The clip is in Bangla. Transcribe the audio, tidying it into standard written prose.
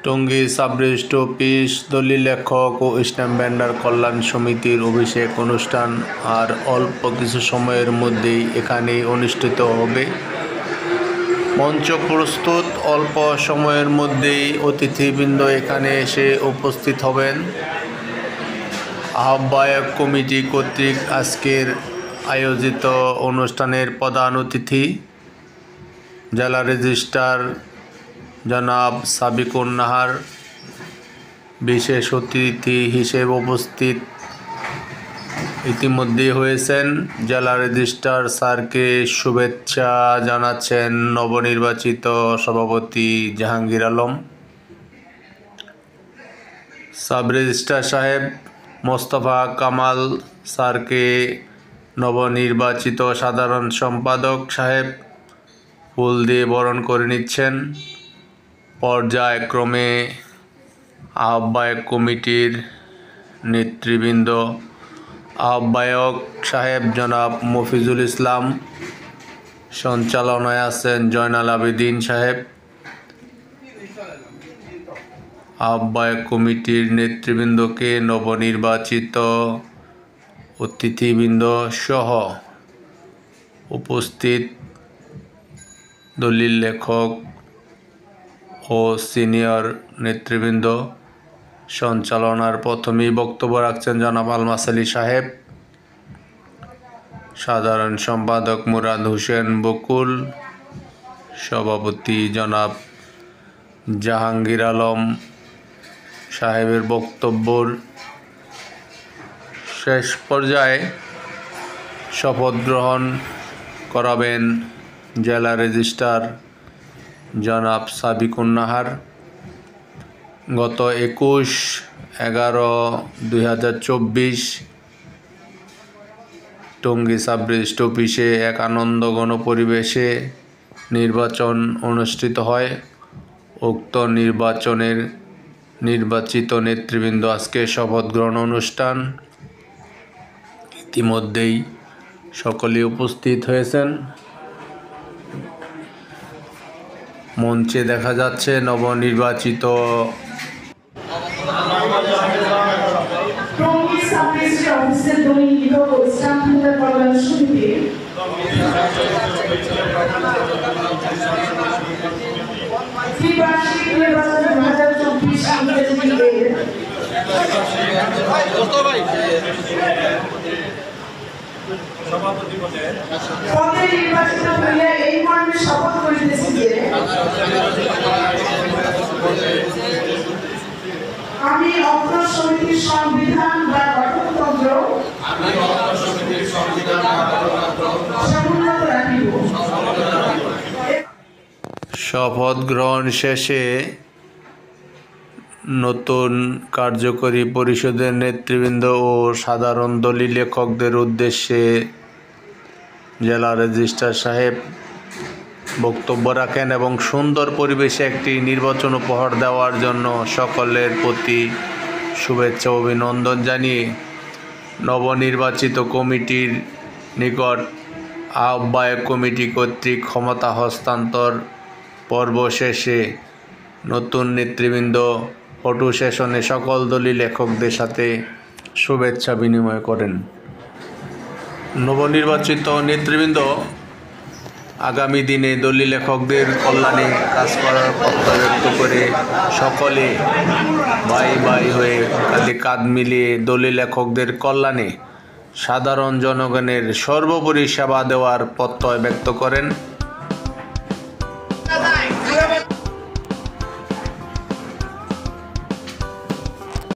টঙ্গী সাব-রেজিস্ট্রার অফিস, দলিল লেখক ও স্ট্যাম্প ভেন্ডার কল্যাণ সমিতির অভিষেক অনুষ্ঠান আর অল্প কিছু সময়ের মধ্যেই এখানেই অনুষ্ঠিত হবে। মঞ্চ প্রস্তুত, অল্প সময়ের মধ্যেই অতিথিবৃন্দ এখানে এসে উপস্থিত হবেন। আহ্বায়ক কমিটি কর্তৃক আজকের আয়োজিত অনুষ্ঠানের প্রধান অতিথি জেলা রেজিস্ট্রার জনাব সাবিকুন নাহার বিশেষ অতিথি হিসেবে উপস্থিত ইতিমধ্যেই হয়েছেন। জেলা রেজিস্ট্রার স্যারকে শুভেচ্ছা জানাচ্ছেন নবনির্বাচিত সভাপতি জাহাঙ্গীর আলম। সাব রেজিস্ট্রার সাহেব মোস্তফা কামাল স্যারকে নবনির্বাচিত সাধারণ সম্পাদক সাহেব ফুল দিয়ে বরণ করে নিচ্ছেন। পর্যায়ক্রমে আহ্বায়ক কমিটির নেতৃবৃন্দ, আহ্বায়ক সাহেব জনাব মফিজুল ইসলাম, সঞ্চালনায় আছেন জয়নাল আবেদিন সাহেব। আহ্বায়ক কমিটির নেতৃবৃন্দকে নবনির্বাচিত অতিথিবৃন্দ সহ উপস্থিত দলিল লেখক ও সিনিয়র নেতৃবৃন্দ, সঞ্চালনার প্রথমেই বক্তব্য রাখছেন জনাব আলমাস আলী সাহেব, সাধারণ সম্পাদক মুরাদ হোসেন বকুল, সভাপতি জনাব জাহাঙ্গীর আলম সাহেবের বক্তব্যর শেষ পর্যায়ে শপথ গ্রহণ করাবেন জেলা রেজিস্ট্রার জনাব সাবিকুন নাহার। গত 21/11/2024 টঙ্গী সাব-রেজিস্ট্রার অফিসে এক আনন্দঘন পরিবেশে নির্বাচন অনুষ্ঠিত হয়। উক্ত নির্বাচনের নির্বাচিত নেতৃবৃন্দ আজকে শপথ গ্রহণ অনুষ্ঠান ইতিমধ্যেই সকলেই উপস্থিত হয়েছেন। মঞ্চে দেখা যাচ্ছে নবনির্বাচিত আমি অত্র সমিতির সংবিধান বা গঠনতন্ত্র সমুন্নত রাখিব। শপথ গ্রহণ শেষে নতুন কার্যকরী পরিষদের নেতৃবৃন্দ ও সাধারণ দলিল লেখকদের উদ্দেশ্যে জেলা রেজিস্ট্রার সাহেব বক্তব্য রাখেন এবং সুন্দর পরিবেশে একটি নির্বাচন উপহার দেওয়ার জন্য সকলের প্রতি শুভেচ্ছা ও অভিনন্দন জানিয়ে নবনির্বাচিত কমিটির নিকট আহ্বায়ক কমিটি কর্তৃক ক্ষমতা হস্তান্তর পর্ব শেষে নতুন নেতৃবৃন্দ ফটো সেশনে সকল দলিল লেখকদের সাথে শুভেচ্ছা বিনিময় করেন। নবনির্বাচিত নেতৃবৃন্দ আগামী দিনে দলিল লেখকদের কল্যাণে কাজ করার প্রত্যয় ব্যক্ত করে সকলে ভাই ভাই হয়ে কাঁধে কাঁধ মিলিয়ে দলিল লেখকদের কল্যাণে সাধারণ জনগণের সর্বোপরি সেবা দেওয়ার প্রত্যয় ব্যক্ত করেন।